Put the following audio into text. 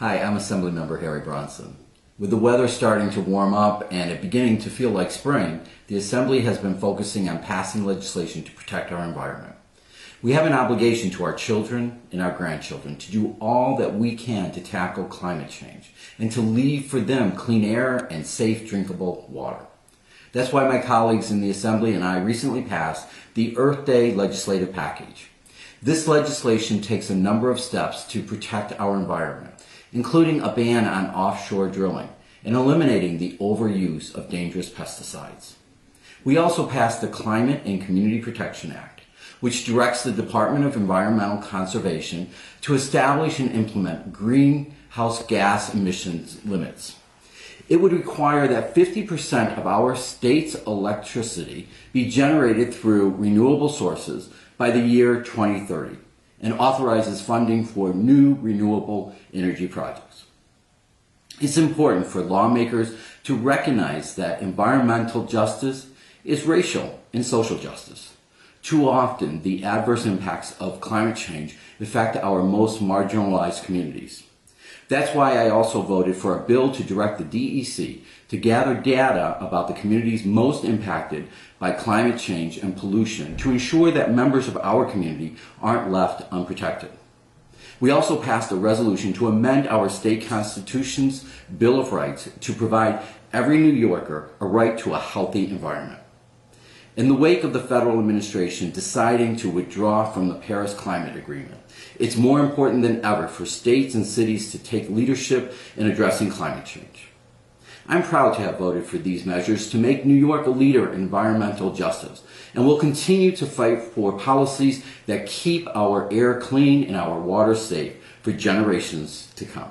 Hi, I'm Assemblymember Bronson. With the weather starting to warm up and it beginning to feel like spring, the Assembly has been focusing on passing legislation to protect our environment. We have an obligation to our children and our grandchildren to do all that we can to tackle climate change and to leave for them clean air and safe drinkable water. That's why my colleagues in the Assembly and I recently passed the Earth Day legislative package. This legislation takes a number of steps to protect our environment, including a ban on offshore drilling and eliminating the overuse of dangerous pesticides. We also passed the Climate and Community Protection Act, which directs the Department of Environmental Conservation to establish and implement greenhouse gas emissions limits. It would require that 50% of our state's electricity be generated through renewable sources by the year 2030. And authorizes funding for new renewable energy projects. It's important for lawmakers to recognize that environmental justice is racial and social justice. Too often, the adverse impacts of climate change affect our most marginalized communities. That's why I also voted for a bill to direct the DEC to gather data about the communities most impacted by climate change and pollution to ensure that members of our community aren't left unprotected. We also passed a resolution to amend our state constitution's Bill of Rights to provide every New Yorker a right to a healthy environment. In the wake of the federal administration deciding to withdraw from the Paris Climate Agreement, it's more important than ever for states and cities to take leadership in addressing climate change. I'm proud to have voted for these measures to make New York a leader in environmental justice, and will continue to fight for policies that keep our air clean and our water safe for generations to come.